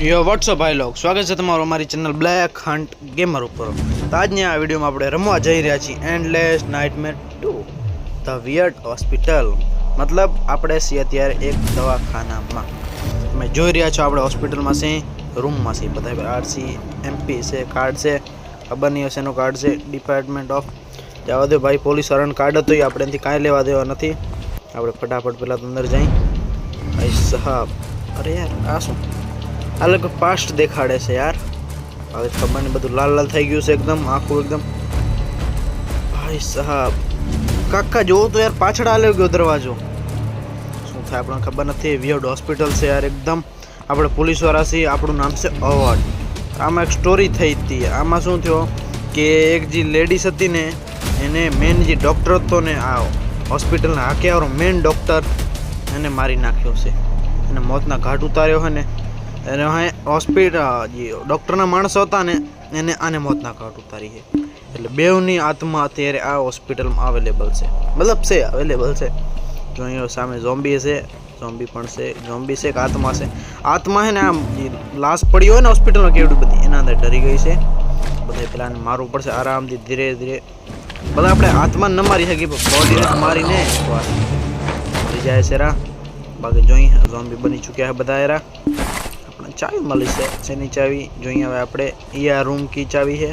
यो WhatsApp भाई लोग स्वागत है તમારું અમારી ચેનલ બ્લેક હન્ટ ગેમર ઉપર। તો આજની આ વિડીયોમાં આપણે રમવા જઈ રહ્યા છીએ એન્ડલેસ નાઇટમેર 2 ધ વિયર્ડ હોસ્પિટલ। મતલબ આપણે છીએ અત્યારે એક દવાખાનામાં। તમે જોઈ રહ્યા છો આપણે હોસ્પિટલમાં છે, રૂમમાં છે, બધા આરસી એમપી છે, કાર્ડ છે, ખબર નહીં હશે એનું કાર્ડ છે, ડિપાર્ટમેન્ટ ઓફ જવા દો ભાઈ, પોલીસ વાળાનું કાર્ડ હતું એ આપણે એનાથી કાંઈ લેવા દેવા નથી। આપણે ફટાફટ પહેલાં તો અંદર જઈ। ભાઈ સાહેબ, અરે યાર આ શું अलग पास्ट देखाड़े से यार, હવે ખબર નહીં બધું લાલ લાલ થઈ ગયું છે એકદમ, આખું એકદમ। ભાઈ સાહેબ કાકા જોવો તો યાર પાછળ આલ્યો ગયો દરવાજો, શું થાય આપણને ખબર નથી। વિયર્ડ હોસ્પિટલ છે યાર એકદમ। આપણે પોલીસવાળા છીએ, આપણું નામ છે અવોર્ડ। આમાં એક સ્ટોરી થઈ હતી। આમાં શું થયો કે એક જે લેડીઝ હતી ને એને મેન જે ડૉક્ટર હતો ને આ હોસ્પિટલના હાકેવાળો મેન ડૉક્ટર એને મારી નાખ્યો છે, એને મોતના ઘાટ ઉતાર્યો હોય ને એને હોસ્પિટલ જે ડૉક્ટરના માણસો હતા ને એને આને મોતના ઘાટ ઉતારી છે। એટલે બેવની આત્મા અત્યારે આ હોસ્પિટલમાં અવેલેબલ છે, મતલબ છે અવેલેબલ છે। જો અહીંયા સામે ઝોમ્બી છે, ઝોમ્બી પણ છે, ઝોમ્બી છે કે આત્મા છે, આત્મા છે ને આમ જે લાશ પડી હોય ને હોસ્પિટલમાં કેવડી બધી એના અંદર ડરી ગઈ છે। બધા પેલાને મારવું પડશે આરામથી ધીરે ધીરે, બધા આપણે આત્માને ન મારી શકીએ બોડીને મારીને મરી જાય છે રા। બાકી જોઈ ઝોમ્બી બની ચૂક્યા છે બધા એરા। चावी मिली से जेनी चावी જોઈએ હવે આપણે આ રૂમ કી ચાવી છે।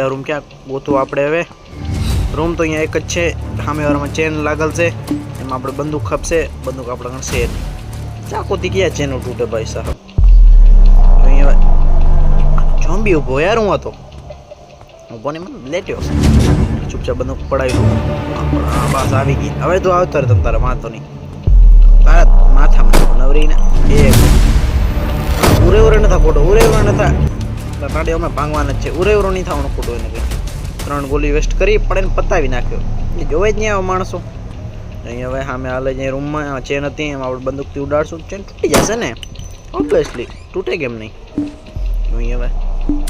આ રૂમ ક્યાં ગોતું આપણે હવે? રૂમ તો અહીંયા એક જ છે, સામેવાળામાં ચેન લાગેલ છે, એમાં આપણે બંદૂક ખપશે, બંદૂક આપણે ગણશે ચાકુથી ક્યાં ચેન તૂટે ભાઈ સાહેબ। જોઈએ હવે ઝોમ્બી ઊભો યાર, હું હતો ઊભો ને મને લેટ્યો ચૂપચાપ બંદૂક પડાવી દઉં। બસ આવી ગઈ, હવે તો આવતો રે તમ તારે વાંધો નહીં, તારા માથામાં નવરીને એક ઉરે નથી ખોટો, ઉરે નથી ગાડી અમે ભાંગવાના જ છે, ઉરે નહીં થવાનું ખોટું એને કંઈ। 3 ગોલી વેસ્ટ કરી પણ એને પતાવી નાખ્યો, એ જોવે જ નહીં આવા માણસો। અહીં હવે સામે હાલે જ રૂમમાં ચેન હતી, એમાં આપણે બંદૂકથી ઉડાડશું, ચેન તૂટી જશે ને ઓબ્વિયસલી, તૂટે કેમ નહીં। અહીં હવે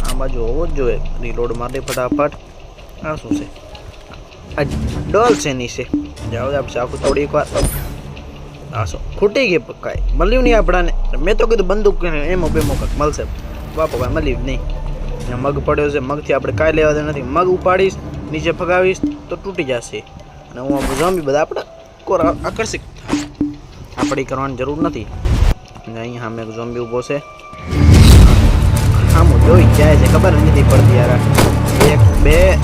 આ બાજુ હોવો જ જોઈએ, રીલોડ મારી ફટાફટ। આ શું છે? આ ડોલ છે નીચે, જાઓ આપણે આખું થોડી એકવાર આસો ખૂટી ગઈ કાંઈ મળ્યું નહીં આપણાને। મેં તો કીધું બંદૂક એમાં બેમો કાંઈક મળશે, બાપો કાંઈ મળ્યું જ નહીં। મગ પડ્યો છે, મગથી આપણે કાંઈ લેવા દે નથી, મગ ઉપાડીશ નીચે ફગાવીશ તો તૂટી જશે, અને હું આ ઝોમ્બી બધા આપણે કોરા આકર્ષિત આપણી કરવાની જરૂર નથી। અહીં સામે એક ઝોમ્બી ઊભો છે, હા હું જોઈ જાય છે, ખબર નથી પડતી યાર। 1 2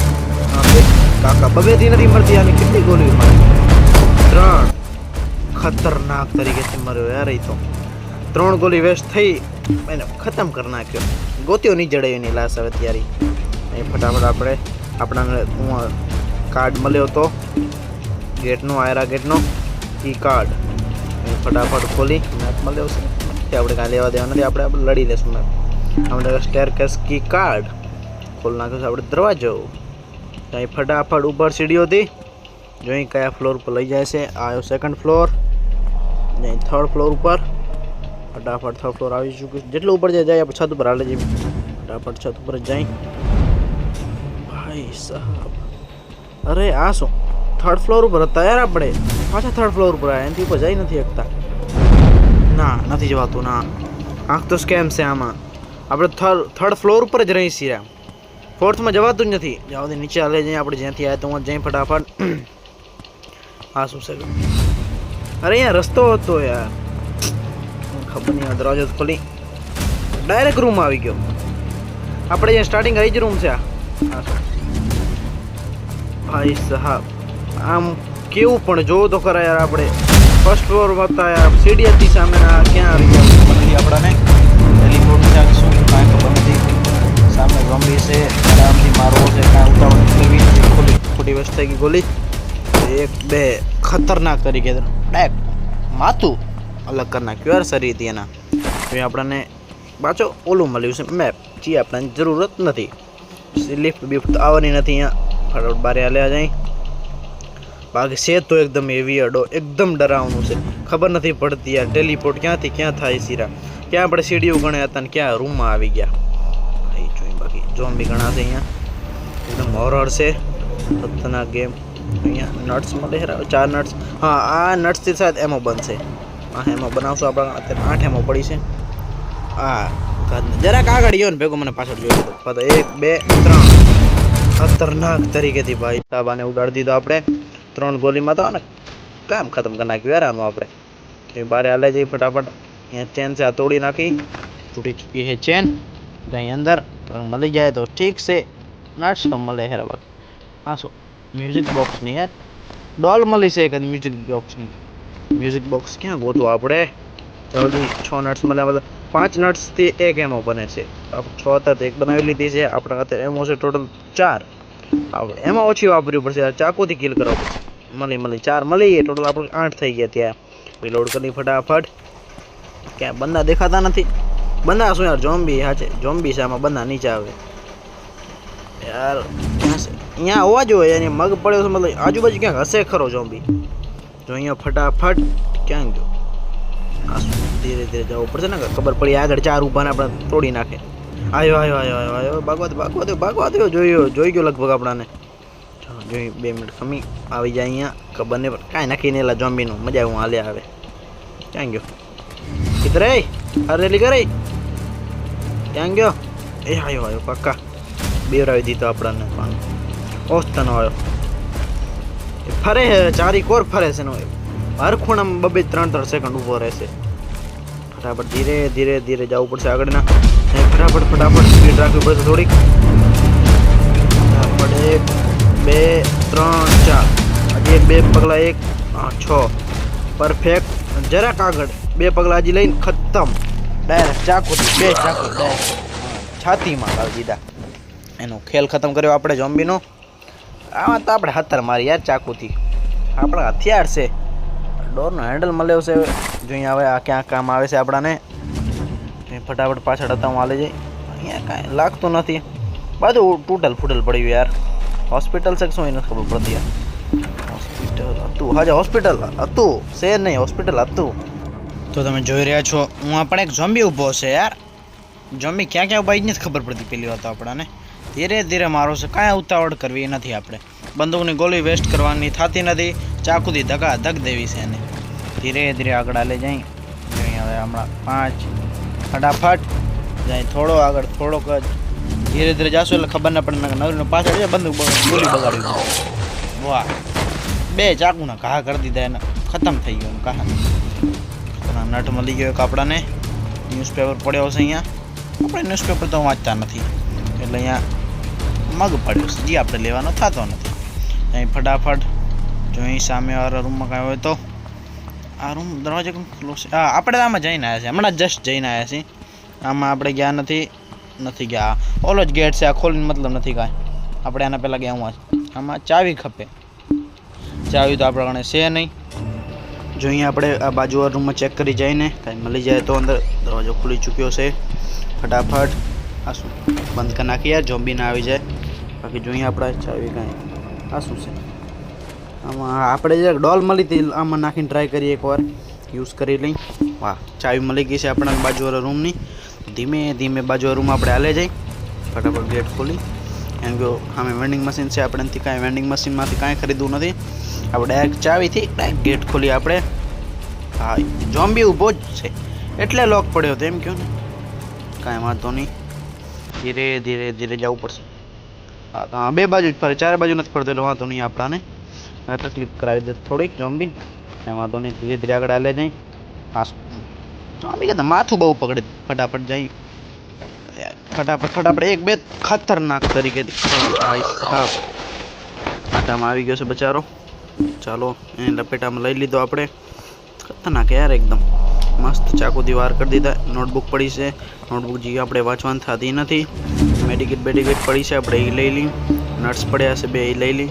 કાકા બબેથી નથી મળતી, આની કેટલી ગોળીઓ મારે? 3 ખતરનાક તરીકેથી મર્યો યાર। એ તો 3 ગોલી વેસ્ટ થઈ, એને ખતમ કરી નાખ્યો, ગોત્યો નહીં જડાયો એની લાશ હવે ત્યારે। અહીં ફટાફટ આપણે આપણાને કાર્ડ મળ્યો હતો ગેટનો, આયરા ગેટનો કી કાર્ડ, ફટાફટ ખોલી મેપ મળ્યો છે, આપણે કાંઈ લેવા દેવા નથી, આપણે લડી લેશું મેપ। આપણે સ્ટેરકેસ કી કાર્ડ ખોલી નાખ્યો છે આપણે દરવાજો। અહીં ફટાફટ ઉપર સીડીઓથી જોઈ કયા ફ્લોર પર લઈ જાય છે। આવ્યો 2nd ફ્લોર, નહીં 3rd ફ્લોર ઉપર, ફટાફટ 3rd ફ્લોર આવી ચૂક્યું, જેટલું ઉપર જાય આપણે છત ઉપર હાલે જઈએ, ફટાફટ છત ઉપર જાય। ભાઈ સાહેબ અરે આ શું 3rd ફ્લોર ઉપર હતા યાર, આપણે પાછા 3rd ફ્લોર ઉપર આવ્યા, એનાથી ઉપર જઈ નથી શકતા, ના નથી જવાતું, ના આંખ તો સ્કેમ છે આમાં। આપણે 3rd ફ્લોર ઉપર જ રહી છીએ, 4થમાં જવાતું જ નથી। જાવ નીચે હાલે જઈએ આપણે જ્યાંથી આવ્યા તો હું જઈ ફટાફટ। આ શું છે? અરે અહીંયા રસ્તો હતો યાર, ખબર નહીં, દરવાજો ખોલી ડાયરેક્ટ રૂમ આવી ગયો। આપણે જ્યાં સ્ટાર્ટિંગ આવી જ રૂમ છે આ। ભાઈ સાહેબ આમ કેવું પણ જોવો તો ખરા યાર, આપણે 1st ફ્લોર હતા યાર, સીડી હતી સામે, ક્યાં આવી ગયા નથી આપણાને, ટેલિફોન છે શું કાંઈ ખબર નથી। સામે ઝોમ્બી છે, આરામથી મારવો છે, કાંઈ ઉતાવળ કરવી નથી, ખોટી વેસ્ટ થઈ ગઈ ગોલી। 1 2 ખતરનાક તરીકે ડાયરેક્ટ માથું અલગ કરી નાખ્યું યાર શરીરથી એના। એ આપણને પાછો ઓલું મળ્યું છે મેપ, જે આપણને જરૂરત નથી, લિફ્ટ બિફ્ટ આવવાની નથી અહીંયા, ફટાફટ બારે હાલ્યા જાય। બાકી છે તો એકદમ હેવી અડો, એકદમ ડરાવનું છે, ખબર નથી પડતી યાર ટેલિપોર્ટ ક્યાંથી ક્યાં થાય સીરા, ક્યાં આપણે સીડીઓ ગણ્યા હતા ને ક્યાં રૂમમાં આવી ગયા। ભાઈ જોઈ બાકી ઝોમ્બી ઘણા છે અહીંયા, એકદમ હોરર છે, ખતરનાક ગેમ। અહીંયા નટ્સ મળે છે 4 નટ્સ, હા આ નટ્સથી શાયદ એમો બનશે, આ એમો બનાવશું આપણે, અત્યારે 8 એમો પડી છે। જરાક આગળ ગયો ને ભેગો મને પાછળ જોયો તો 1 2 3 ખતરનાક તરીકેથી ભાઈ સાહેબાને ઉડાડી દીધો આપણે 3 ગોલીમાં તો ને કામ ખતમ કરી નાખ્યું યાર આનું આપણે બારે હાલે જઈ ફટાફટ અહીંયા ચેન છે આ તોડી નાખી તૂટી ચૂકી છે ચેન અહીં અંદર મળી જાય તો ઠીક છે નટ્સ તો મળે હેર બાકી પાછો મ્યુઝિક બોક્સની યાર ડોલ મળી છે એક મ્યુઝિક બોક્સ ક્યાં ગોતું આપણે જલ્દી 6 નટ્સ મળે મતલબ 5 નટ્સ થી એક એમો બને છે 6 હતા એક બનાવી લીધી છે આપણે અત્યારે એમો છે ટોટલ 4 આપણે એમાં ઓછી વાપરવી પડશે ચાકુથી કિલ કરવા પડશે મળી 4 મળી ટોટલ આપણે 8 થઈ ગયા ત્યાં રીલોડ કરી ફટાફટ ક્યાં બંદા દેખાતા નથી બંદા શું યાર ઝોમ્બી હા છે ઝોમ્બી છે આમાં બંદા નીચે આવે યાર અહીંયા હોવા જોઈએ એની મગ પડ્યો છે મતલબ આજુબાજુ ક્યાંક હશે ખરો ઝોમ્બી જો અહીંયા ફટાફટ ક્યાં ગયો ધીરે ધીરે જવું પડશે ને ખબર પડી આગળ 4 ઉભાને આપણે તોડી નાખે આવ્યો ભાગવા દો જોઈ ગયો લગભગ આપણાને જોઈ 2 મિનિટ ખમી આવી જાય અહીંયા ખબર નહીં પણ કાંઈ નાખીને એલા ઝોમ્બીનું મજા હું હાલે આવે ક્યાં ગયો કિધર હરેલી કરે ક્યાં ગયો એ આવ્યો પાક્કા બેવરાવી દીધો આપણાને પણ ઓસ્તનો આવ્યો ફરે છે ચારી કોર ફરે છે નો હર ખૂણામાં 2-3 સેકન્ડ ઊભો રહેશે ફટાફટ ધીરે ધીરે જવું પડશે આગળના ફટાફટ સ્પીડ રાખવી પડશે થોડીક ફટાફટ 1 2 3 4 હજી 2 પગલા 1 6 પરફેક્ટ જરાક આગળ 2 પગલા હજી લઈને ખતમ ડાયરેક્ટ ચાકુ 2 ચાકુ છાતીમાં લાવી દીધા એનો ખેલ ખતમ કર્યો આપણે ઝોમ્બીનો આમાં તો આપણે 17 મારી યાર ચાકુથી આપણા હથિયાર છે ડોરનો હેન્ડલ મળ્યો છે જોઈએ હવે આ ક્યાં કામ આવે છે આપણાને ફટાફટ પાછળ હતા હું હાલે જાય અહીંયા કાંઈ લાગતું નથી બધું તૂટલ ફૂટલ પડ્યું યાર હોસ્પિટલ છે શું એને ખબર પડતી યાર હોસ્પિટલ હતું હાજર હોસ્પિટલ હતું છે નહીં હોસ્પિટલ હતું તો તમે જોઈ રહ્યા છો હું આપણે એક ઝોમ્બી ઊભો છે યાર ઝોમ્બી ક્યાં ક્યાં ઊભા જ નથી ખબર પડતી પેલી વાત આપણાને ધીરે ધીરે મારો છે કાંઈ ઉતાવળ કરવી નથી આપણે બંદૂકની ગોળી વેસ્ટ કરવાની થતી નથી ચાકુથી ધગા ધગ દેવી છે એને ધીરે ધીરે આગળ હાલે જાય હવે હમણાં 5 ફટાફટ જાય થોડો આગળ થોડોક જ ધીરે ધીરે જાશું એટલે ખબર ના પડે નવરીને પાછળ જાય બંદૂક ગોળી બગાડી વાહ 2 ચાકુના ઘા કરી દીધા એને ખતમ થઈ ગયો કહા નટ મળી ગયો એક આપણાને ન્યૂઝપેપર પડ્યો છે અહીંયા આપણે ન્યૂઝપેપર તો વાંચતા નથી એટલે અહીંયા મગ પડ્યો છે જે આપણે લેવાનો થતો નથી અહીં ફટાફટ જો અહીં સામેવાળા રૂમમાં કાંઈ હોય તો આ રૂમ દરવાજો કેમ ક્લોઝ છે આપણે આમાં જઈને આવ્યા છીએ હમણાં જસ્ટ જઈને આવ્યા છીએ આમાં આપણે ગયા નથી ગયા ઓલો જ ગેટ છે આ ખોલીને મતલબ નથી કાંઈ આપણે આના પહેલાં ગયા આમાં ચાવી ખપે ચાવી તો આપણા ગણે છે નહીં જો અહીંયા આપણે આ બાજુવાળા રૂમમાં ચેક કરી જઈને કાંઈ મળી જાય તો અંદર દરવાજો ખુલી ચૂક્યો છે ફટાફટ આ શું બંધ કરી નાખી યાર ઝોમ્બી ના આવી જાય બાકી જોઈએ આપણે ચાવી કાંઈ આ શું છે આમાં આપણે જે ડોલ મળી હતી આમાં નાખીને ટ્રાય કરીએ એકવાર યુઝ કરી લઈ વાહ ચાવી મળી ગઈ છે આપણા બાજુવાળા રૂમની ધીમે ધીમે બાજુવાળા રૂમ આપણે હાલે જઈ ફટાફટ ગેટ ખોલી એમ કહો સામે વેન્ડિંગ મશીન છે આપણે એનાથી કાંઈ વેન્ડિંગ મશીનમાંથી કાંઈ ખરીદવું નથી આપણે ડાયરેક્ટ ચાવીથી ડાયરેક્ટ ગેટ ખોલી આપણે હા ઝોમ્બી ઊભો જ છે એટલે લોક પડ્યો હતો એમ કહો ને કાંઈ વાંધો નહીં ધીરે ધીરે ધીરે જવું પડશે હા 2 બાજુ જ ફરે 4 બાજુ નથી ફરતો એટલે વાંધો નહીં આપણાને તકલીફ કરાવી દે થોડીક ઝોમ્બી કાંઈ વાંધો નહીં ધીરે ધીરે આગળ હાલે જાય હા ઝોમ્બી કહેતા માથું બહુ પકડે ફટાફટ જાય ફટાફટ 1-2 ખતરનાક તરીકેથી હા આટામાં આવી ગયો છે બચારો ચાલો એને લપેટામાં લઈ લીધો આપણે ખતરનાક યાર એકદમ મસ્ત ચાકુથી વાર કરી દીધા નોટબુક પડી છે નોટબુક જે આપણે વાંચવાની થતી નથી મેડિકેટ પડી છે આપણે એ લઈ લઈ નટ્સ પડ્યા છે 2 એ લઈ લઈ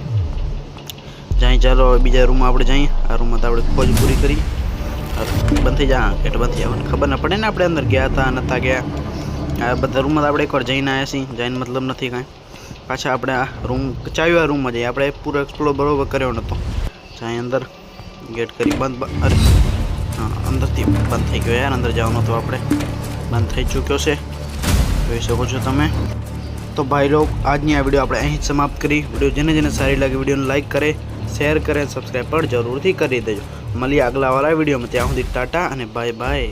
જાય ચાલો બીજા રૂમમાં આપણે જઈએ આ રૂમમાં તો આપણે ખોજ પૂરી કરી બંધ થઈ જા ગેટ બંધ થઈ જવાનું ખબર ના પડે ને આપણે અંદર ગયા હતા નહોતા ગયા આ બધા રૂમમાં આપણે એકવાર જઈને આવ્યા છીએ જઈને મતલબ નથી કાંઈ પાછા આપણે આ રૂમ ચાવીવાળા રૂમમાં જઈએ આપણે પૂરો એક્સપ્લોર બરોબર કર્યો નહોતો જાય અંદર ગેટ કરી બંધ અરે હા અંદરથી બંધ થઈ ગયો યાર અંદર જવાનું હતું આપણે બંધ થઈ ચૂક્યો છે જોઈ શકો છો તમે તો ભાઈ લોગ આજની આ વિડીયો આપણે અહીં જ સમાપ્ત કરી વિડીયો જેને સારી લાગે વિડીયોને લાઈક કરે શેર કરે સબસ્ક્રાઈબ પણ જરૂરથી કરી દેજો મળીએ આગલા વાળા વિડીયોમાં ત્યાં સુધી ટાટા અને બાય બાય